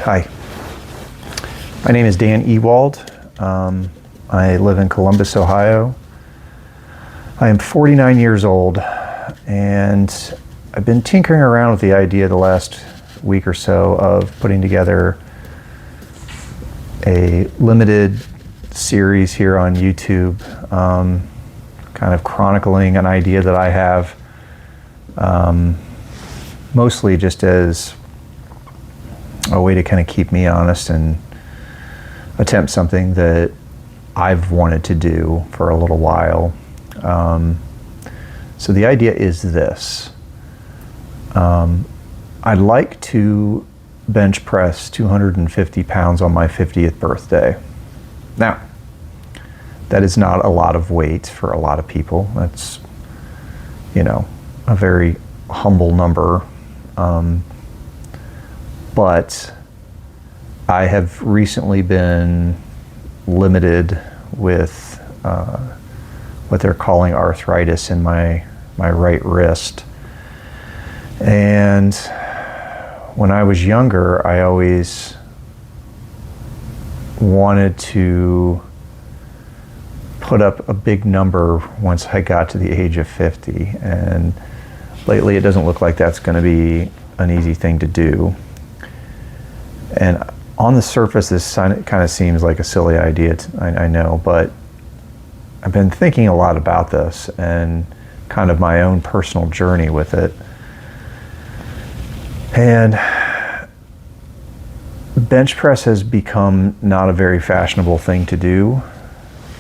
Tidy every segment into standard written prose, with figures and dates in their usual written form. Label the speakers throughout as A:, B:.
A: Hi, my name is Dan Ewald. I live in Columbus, Ohio. I am 49 years old, and I've been tinkering around with the idea the last week or so of putting together a limited series here on YouTube, kind of chronicling an idea that I have, mostly just as a way to kind of keep me honest and attempt something that I've wanted to do for a little while. So the idea is this. I'd like to bench press 250 pounds on my 50th birthday. Now, that is not a lot of weight for a lot of people. That's, a very humble number. But I have recently been limited with what they're calling arthritis in my right wrist. And when I was younger, I always wanted to put up a big number once I got to the age of 50. And lately it doesn't look like that's going to be an easy thing to do. And on the surface, this kind of seems like a silly idea, I know, but I've been thinking a lot about this and kind of my own personal journey with it. And bench press has become not a very fashionable thing to do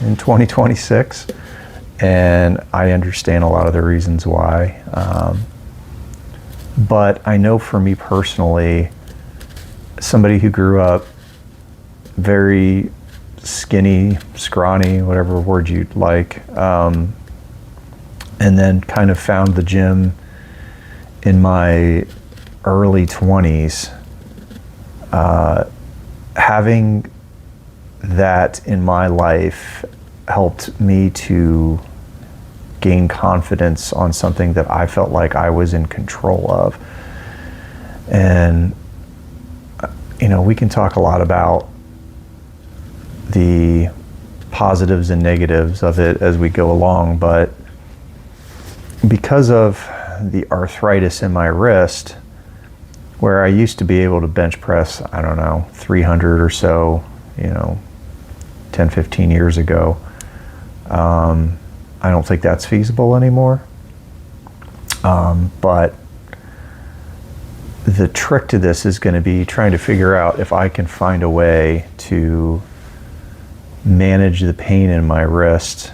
A: in 2026, and I understand a lot of the reasons why. But I know for me personally, somebody who grew up very skinny, scrawny, whatever word you'd like, and then kind of found the gym in my early 20s, having that in my life helped me to gain confidence on something that I felt like I was in control of. And we can talk a lot about the positives and negatives of it as we go along, but because of the arthritis in my wrist, where I used to be able to bench press, 300 or so, 10, 15 years ago, I don't think that's feasible anymore. But the trick to this is going to be trying to figure out if I can find a way to manage the pain in my wrist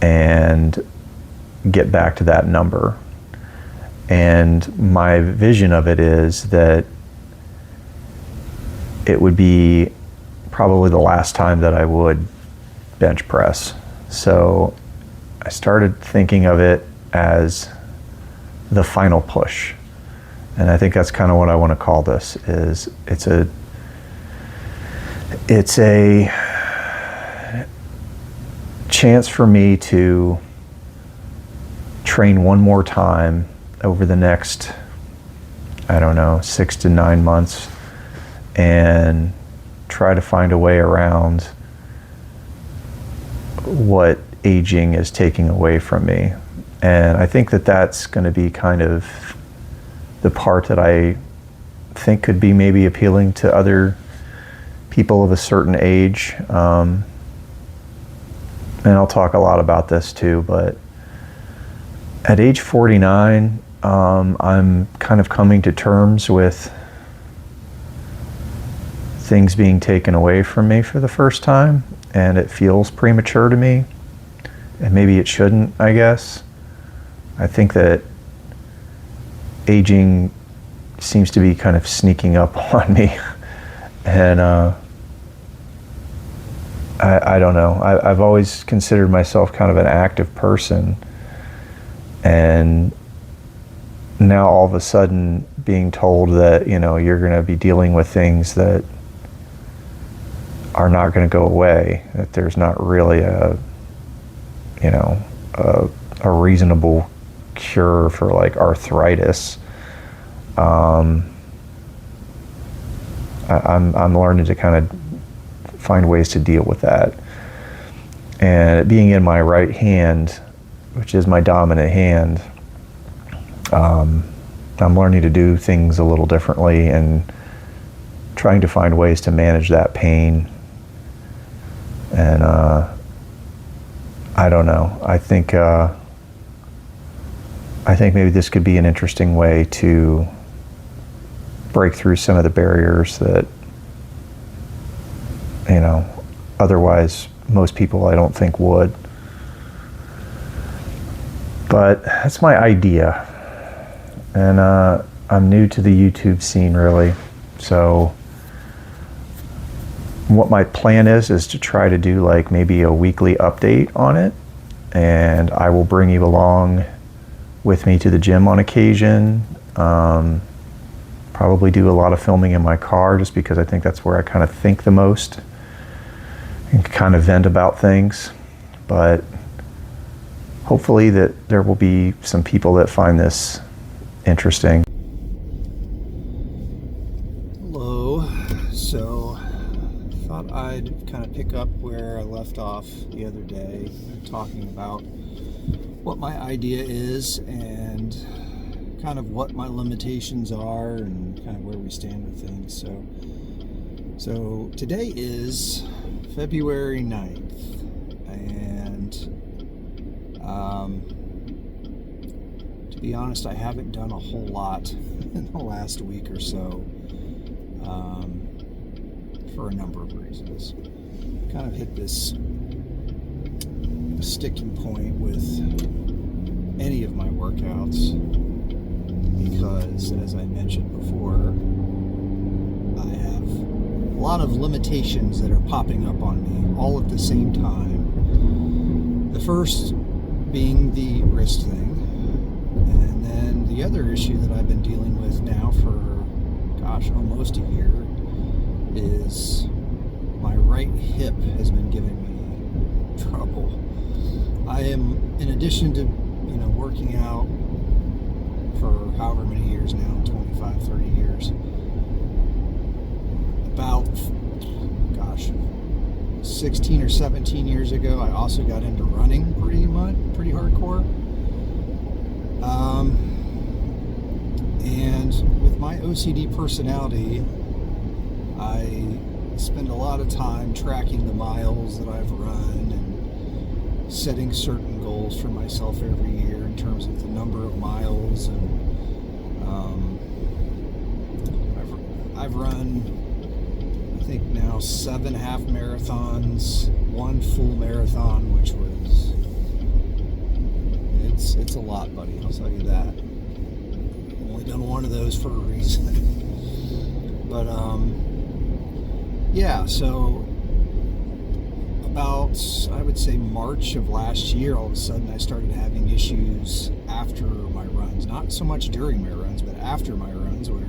A: and get back to that number. And my vision of it is that it would be probably the last time that I would bench press. So I started thinking of it as the final push. And I think that's kind of what I want to call this. It's a chance for me to train one more time over the next, 6 to 9 months, and try to find a way around what aging is taking away from me. And I think that that's going to be kind of the part that I think could be maybe appealing to other people of a certain age. And I'll talk a lot about this too, but at age 49, I'm kind of coming to terms with things being taken away from me for the first time, and it feels premature to me, and maybe it shouldn't, I guess. I think that aging seems to be kind of sneaking up on me, and I don't know. I've always considered myself kind of an active person, and now all of a sudden being told that you're going to be dealing with things that are not going to go away, that there's not really a reasonable cure for like arthritis, I'm learning to kind of find ways to deal with that. And it being in my right hand, which is my dominant hand, I'm learning to do things a little differently and trying to find ways to manage that pain. And I don't know. I think maybe this could be an interesting way to break through some of the barriers that, you know, otherwise most people I don't think would. But that's my idea. And I'm new to the YouTube scene, really. So what my plan is to try to do like maybe a weekly update on it. And I will bring you along with me to the gym on occasion. Probably do a lot of filming in my car just because I think that's where I kind of think the most and kind of vent about things. But hopefully that there will be some people that find this interesting.
B: Hello. So I thought I'd kind of pick up where I left off the other day, talking about what my idea is and kind of what my limitations are and kind of where we stand with things. So today is February 9th, and to be honest, I haven't done a whole lot in the last week or so, for a number of reasons. Kind of hit this sticking point with any of my workouts because, as I mentioned before, I have a lot of limitations that are popping up on me all at the same time. The first being the wrist thing, and then the other issue that I've been dealing with now for, almost a year is my right hip has been giving me trouble. I am, in addition to, working out for however many years now, 25, 30 years, about, 16 or 17 years ago, I also got into running pretty hardcore. And with my OCD personality, I spend a lot of time tracking the miles that I've run and setting certain goals for myself every year in terms of the number of miles. And I've run, I think now, 7 half marathons, 1 full marathon, which was, it's a lot, buddy, I'll tell you that. I've only done one of those for a reason. But yeah, so about, I would say, March of last year, all of a sudden I started having issues after my runs. Not so much during my runs, but after my runs, where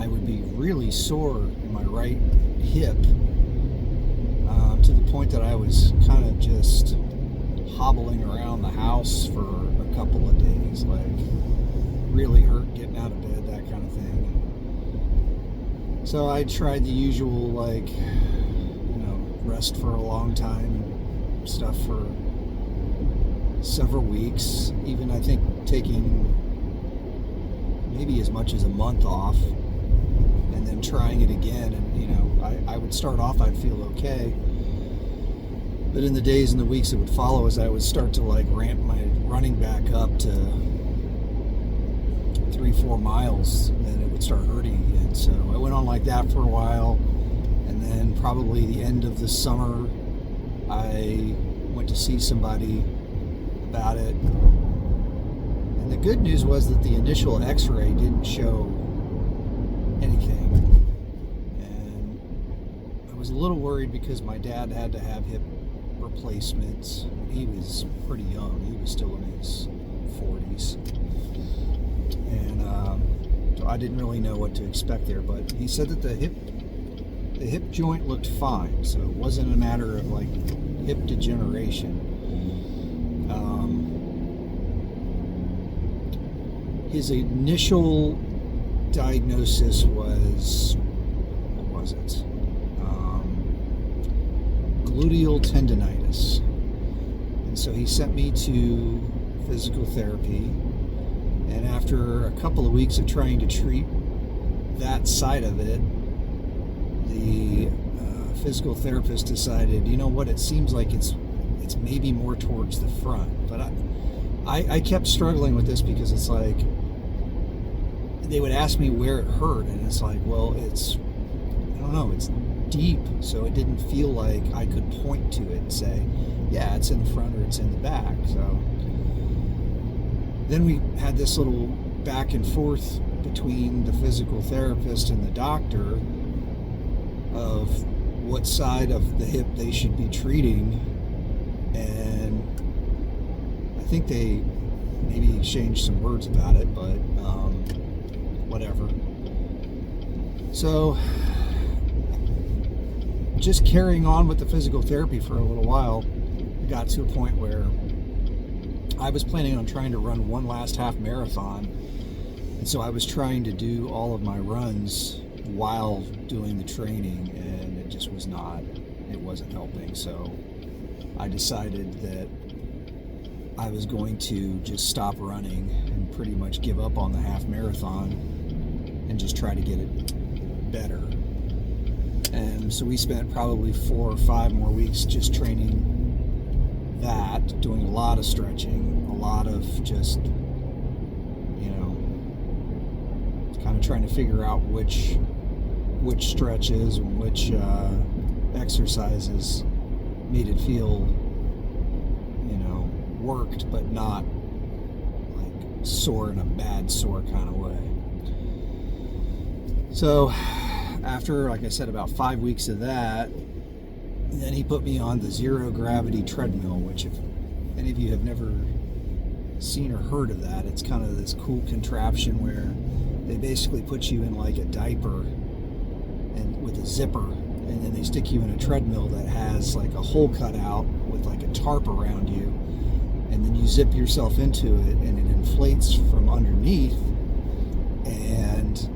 B: I would be really sore in my right hip, to the point that I was kind of just hobbling around the house for a couple of days, like really hurt getting out of bed, that kind of thing. So I tried the usual, like, rest for a long time and stuff for several weeks, even I think taking maybe as much as a month off and then trying it again. And I would start off, I'd feel okay, but in the days and the weeks that would follow, as I would start to like ramp my running back up to 3-4 miles, then it would start hurting again. So I went on like that for a while. And then probably the end of the summer, I went to see somebody about it. And the good news was that the initial x-ray didn't show anything. And I was a little worried because my dad had to have hip replacements when he was pretty young. He was still in his 40s. And so I didn't really know what to expect there. But he said that the hip joint looked fine, so it wasn't a matter of like hip degeneration. His initial diagnosis was, what was it? Gluteal tendonitis. And so he sent me to physical therapy. And after a couple of weeks of trying to treat that side of it, the physical therapist decided, you know what, it seems like it's maybe more towards the front. But I kept struggling with this because it's like, they would ask me where it hurt, and it's like, well, it's, I don't know, it's deep, so it didn't feel like I could point to it and say, yeah, it's in the front or it's in the back. So then we had this little back and forth between the physical therapist and the doctor of what side of the hip they should be treating, and I think they maybe exchanged some words about it, but whatever. So just carrying on with the physical therapy for a little while, I got to a point where I was planning on trying to run one last half marathon, and so I was trying to do all of my runs while doing the training, and it just wasn't helping. So I decided that I was going to just stop running and pretty much give up on the half marathon and just try to get it better. And so we spent probably 4 or 5 more weeks just training that, doing a lot of stretching, a lot of just, kind of trying to figure out which stretches and which exercises made it feel, worked, but not like sore in a bad sore kind of way. So after, like I said, about 5 weeks of that, then he put me on the zero gravity treadmill, which if any of you have never seen or heard of that, it's kind of this cool contraption where they basically put you in like a diaper and with a zipper, and then they stick you in a treadmill that has like a hole cut out with like a tarp around you, and then you zip yourself into it, and it inflates from underneath, and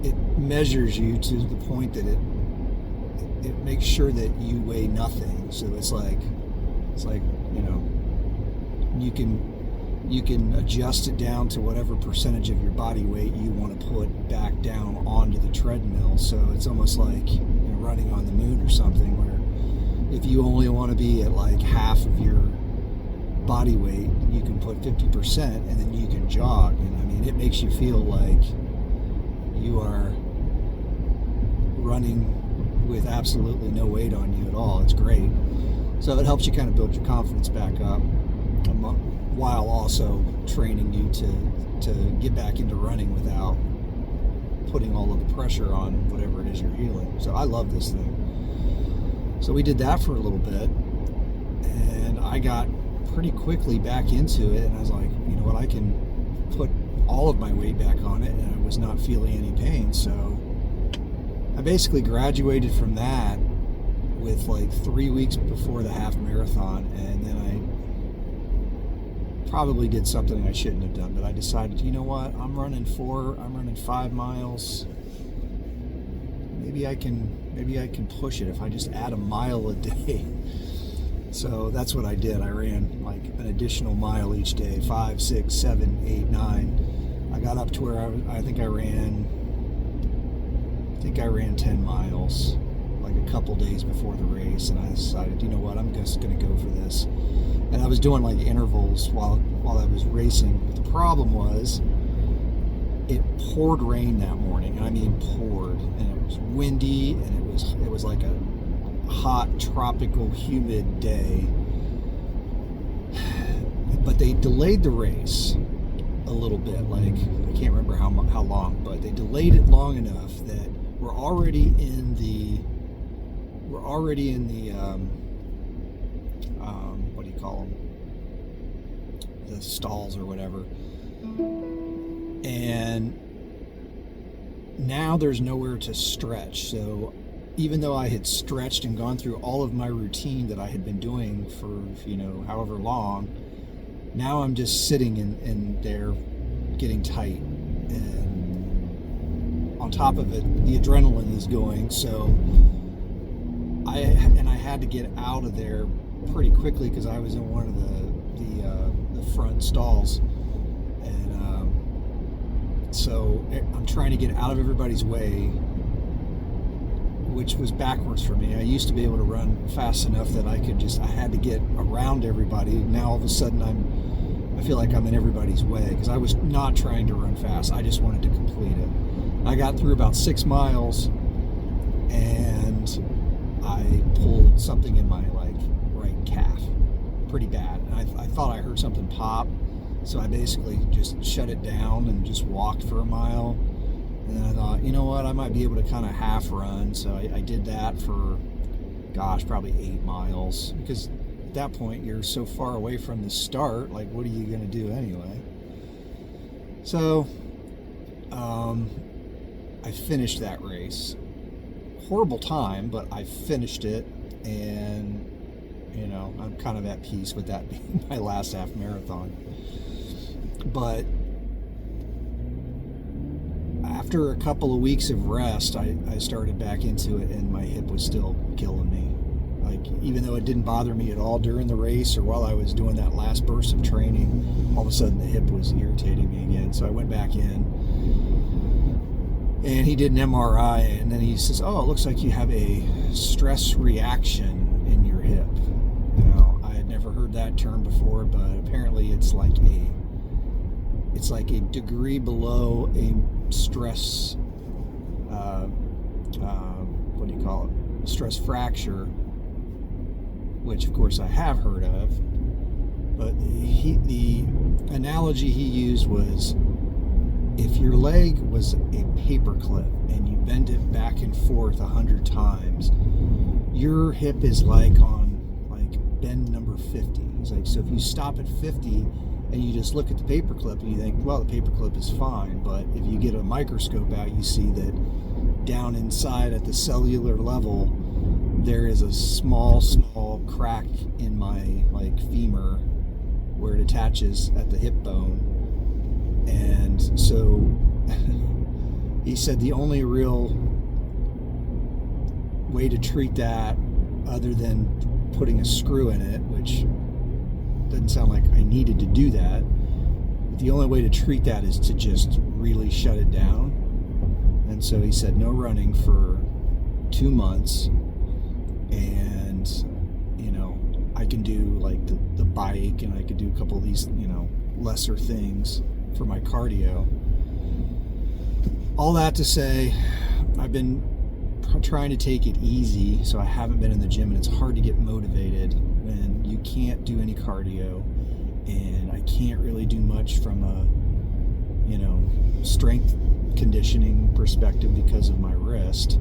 B: it measures you to the point that it makes sure that you weigh nothing. So it's like you can adjust it down to whatever percentage of your body weight you want to put back down onto the treadmill. So it's almost like running on the moon or something, where if you only want to be at like half of your body weight, you can put 50%, and then you can jog. And I mean, it makes you feel like you are running with absolutely no weight on you at all. It's great. So it helps you kind of build your confidence back up, while also training you to get back into running without putting all of the pressure on whatever it is you're healing. So I love this thing. So we did that for a little bit, and I got pretty quickly back into it, and I was like, you know what, I can put all of my weight back on it, and I was not feeling any pain. So I basically graduated from that with like 3 weeks before the half marathon, and then I probably did something I shouldn't have done, but I decided, you know what, I'm running 5 miles. Maybe I can push it if I just add a mile a day. So that's what I did. I ran like an additional mile each day, 5, 6, 7, 8, 9. I got up to where I think I ran 10 miles like a couple days before the race, and I decided, you know what, I'm just going to go for this. And I was doing like intervals while I was racing. But the problem was, it poured rain that morning. I mean, poured, and it was windy, and it was like a hot, tropical, humid day. But they delayed the race a little bit. Like, I can't remember how long, but they delayed it long enough that we're already in the what do you call them? The stalls or whatever. And now there's nowhere to stretch. So even though I had stretched and gone through all of my routine that I had been doing for, however long, now I'm just sitting in there getting tight. And on top of it, the adrenaline is going. So I had to get out of there pretty quickly because I was in one of the front stalls, and so I'm trying to get out of everybody's way, which was backwards for me. I used to be able to run fast enough that I had to get around everybody. Now all of a sudden I feel like I'm in everybody's way because I was not trying to run fast. I just wanted to complete it. I got through about 6 miles and I pulled something in my right calf pretty bad. And I thought I heard something pop. So I basically just shut it down and just walked for a mile. And then I thought, you know what, I might be able to kind of half run. So I did that for, probably 8 miles. Because at that point, you're so far away from the start. Like, what are you going to do anyway? So I finished that race. Horrible time, but I finished it. And, I'm kind of at peace with that being my last half marathon. But after a couple of weeks of rest, I started back into it, and my hip was still killing me. Like, even though it didn't bother me at all during the race or while I was doing that last burst of training, all of a sudden the hip was irritating me again. So I went back in, and he did an MRI, and then he says, "Oh, it looks like you have a stress reaction in your hip." Now, I had never heard that term before, but apparently it's like a degree below a stress, what do you call it? Stress fracture, which of course I have heard of. But the analogy he used was, if your leg was a paperclip and you bend it back and forth 100 times, your hip is like on bend number 50. He's like, so if you stop at 50 and you just look at the paperclip and you think, well, the paperclip is fine, but if you get a microscope out, you see that down inside at the cellular level, there is a small crack in my femur where it attaches at the hip bone. And so he said the only real way to treat that, other than putting a screw in it, which doesn't sound like I needed to do that, but the only way to treat that is to just really shut it down. And so he said no running for 2 months, and I can do like the bike, and I could do a couple of these lesser things for my cardio. All that to say, I've been trying to take it easy, so I haven't been in the gym, and it's hard to get motivated when you can't do any cardio, and I can't really do much from a strength conditioning perspective because of my wrist.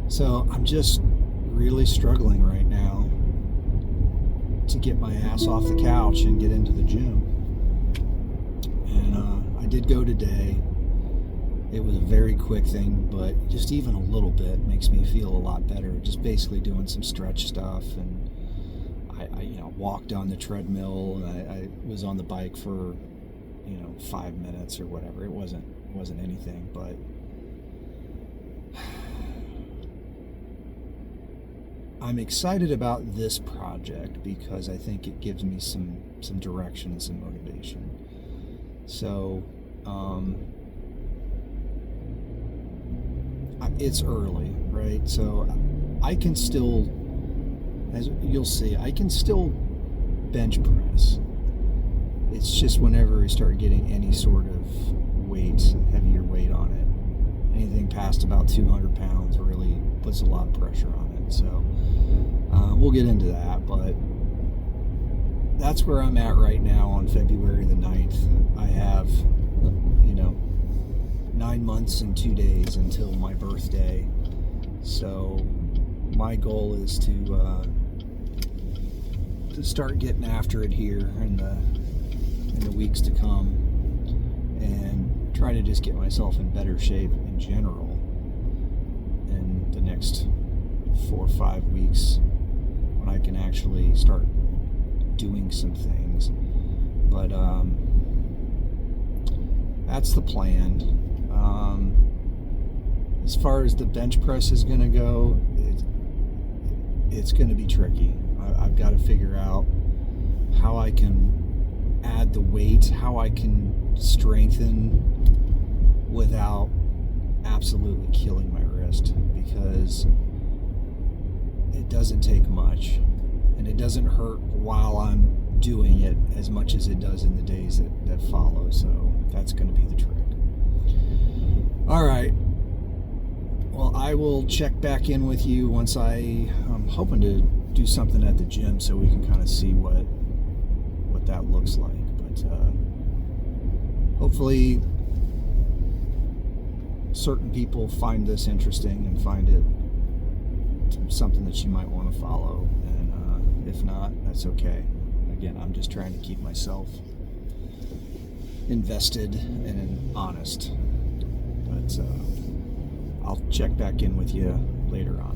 B: So I'm just really struggling right now to get my ass off the couch and get into the gym. And I did go today. It was a very quick thing, but just even a little bit makes me feel a lot better. Just basically doing some stretch stuff, and I walked on the treadmill, and I was on the bike for 5 minutes or whatever. It wasn't anything, but I'm excited about this project because I think it gives me some direction and some motivation. So it's early, right? So I can still, as you'll see, I can still bench press. It's just whenever we start getting any sort of heavier weight on it, anything past about 200 pounds really puts a lot of pressure on it. So we'll get into that, but that's where I'm at right now on February the 9th. I have 9 months and 2 days until my birthday. So my goal is to start getting after it here in the weeks to come, and try to just get myself in better shape in general in the next 4 or 5 weeks, when I can actually start doing some things. But that's the plan. as far as the bench press is going to go, it's going to be tricky. I've got to figure out how I can add the weight, how I can strengthen without absolutely killing my wrist, because it doesn't take much, and it doesn't hurt while I'm doing it as much as it does in the days that follow. So that's going to be the trick. All right. Well, I will check back in with you once I'm hoping to do something at the gym so we can kind of see what that looks like. But hopefully certain people find this interesting and find it something that you might want to follow. And if not, that's okay. Again, I'm just trying to keep myself invested and honest. But I'll check back in with you later on.